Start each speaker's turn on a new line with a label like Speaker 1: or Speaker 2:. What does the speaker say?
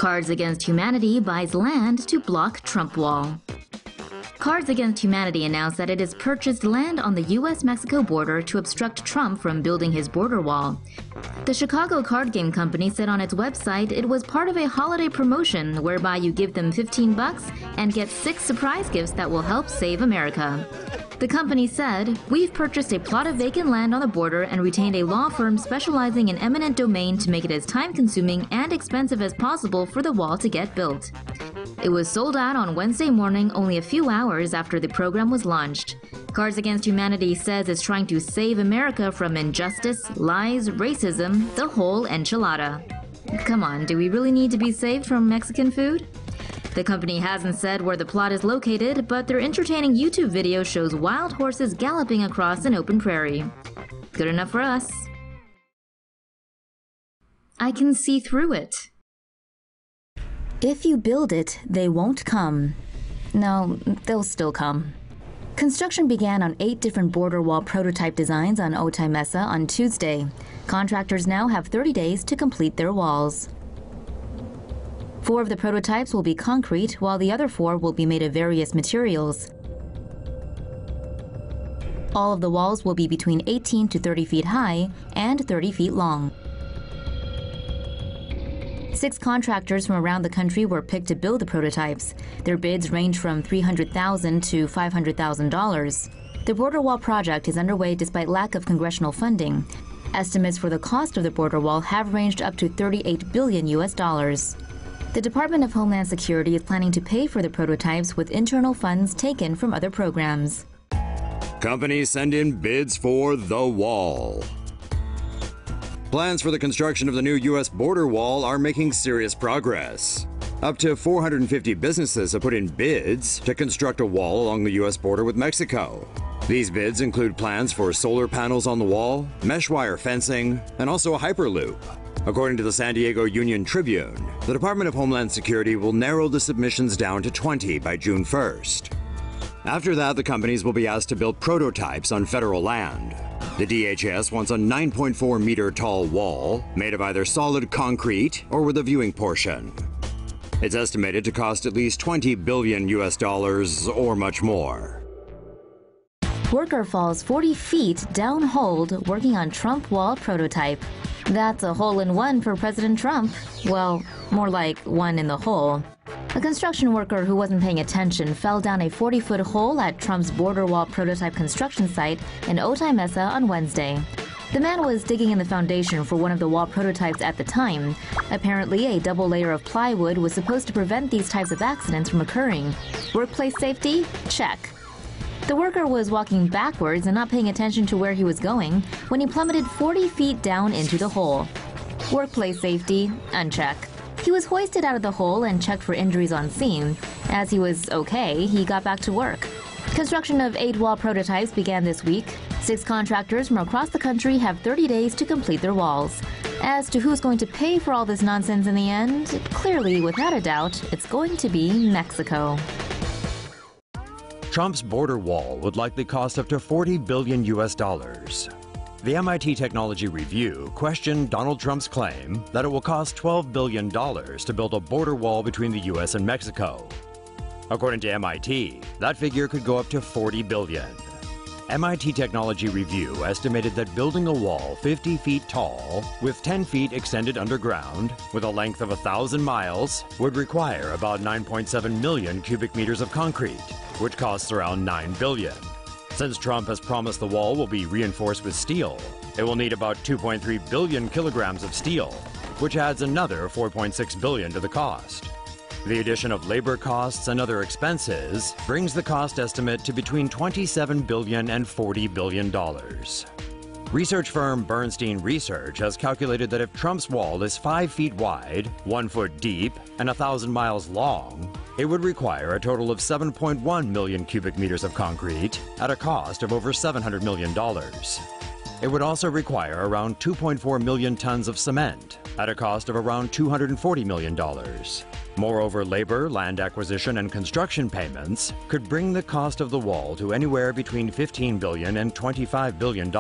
Speaker 1: Cards Against Humanity buys land to block Trump wall. Cards Against Humanity announced that it has purchased land on the U.S.-Mexico border to obstruct Trump from building his border wall. The Chicago card game company said on its website it was part of a holiday promotion whereby you give them $15 and get 6 surprise gifts that will help save America. The company said, "We've purchased a plot of vacant land on the border and retained a law firm specializing in eminent domain to make it as time-consuming and expensive as possible for the wall to get built." It was sold out on Wednesday morning, only a few hours after the program was launched. Cards Against Humanity says it's trying to save America from injustice, lies, racism, the whole enchilada. Come on, do we really need to be saved from Mexican food? The company hasn't said where the plot is located, but their entertaining YouTube video shows wild horses galloping across an open prairie. Good enough for us. I can see through it.
Speaker 2: If you build it, they won't come. No, they'll still come. Construction began on 8 different border wall prototype designs on Otay Mesa on Tuesday. Contractors now have 30 days to complete their walls. 4 of the prototypes will be concrete, while the other 4 will be made of various materials. All of the walls will be between 18 to 30 feet high and 30 feet long. 6 contractors from around the country were picked to build the prototypes. Their bids range from $300,000 to $500,000. The border wall project is underway despite lack of congressional funding. Estimates for the cost of the border wall have ranged up to $38 billion US. The Department of Homeland Security is planning to pay for the prototypes with internal funds taken from other programs.
Speaker 3: Companies send in bids for the wall. Plans for the construction of the new U.S. border wall are making serious progress. Up to 450 businesses have put in bids to construct a wall along the U.S. border with Mexico. These bids include plans for solar panels on the wall, mesh wire fencing, and also a hyperloop. According to the San Diego Union Tribune, the Department of Homeland Security will narrow the submissions down to 20 by June 1st. After that, the companies will be asked to build prototypes on federal land. The DHS wants a 9.4-meter tall wall made of either solid concrete or with a viewing portion. It's estimated to cost at least $20 billion US or much more.
Speaker 2: Worker falls 40 feet down-hold working on Trump wall prototype. That's a hole-in-one for President Trump. Well, more like one in the hole. A construction worker who wasn't paying attention fell down a 40-foot hole at Trump's border wall prototype construction site in Otay Mesa on Wednesday. The man was digging in the foundation for one of the wall prototypes at the time. Apparently, a double layer of plywood was supposed to prevent these types of accidents from occurring. Workplace safety? Check. The worker was walking backwards and not paying attention to where he was going when he plummeted 40 feet down into the hole. Workplace safety? Uncheck. He was hoisted out of the hole and checked for injuries on scene. As he was okay, he got back to work. Construction of 8 wall prototypes began this week. 6 contractors from across the country have 30 days to complete their walls. As to who's going to pay for all this nonsense in the end, clearly, without a doubt, it's going to be Mexico.
Speaker 3: Trump's border wall would likely cost up to $40 billion US. The MIT Technology Review questioned Donald Trump's claim that it will cost $12 billion to build a border wall between the U.S. and Mexico. According to MIT, that figure could go up to $40 billion. MIT Technology Review estimated that building a wall 50 feet tall, with 10 feet extended underground, with a length of 1,000 miles, would require about 9.7 million cubic meters of concrete, which costs around $9 billion. Since Trump has promised the wall will be reinforced with steel, it will need about 2.3 billion kilograms of steel, which adds another 4.6 billion to the cost. The addition of labor costs and other expenses brings the cost estimate to between $27 billion and $40 billion. Research firm Bernstein Research has calculated that if Trump's wall is 5 feet wide, 1 foot deep, and 1,000 miles long, it would require a total of 7.1 million cubic meters of concrete at a cost of over $700 million. It would also require around 2.4 million tons of cement at a cost of around $240 million. Moreover, labor, land acquisition, and construction payments could bring the cost of the wall to anywhere between $15 billion and $25 billion.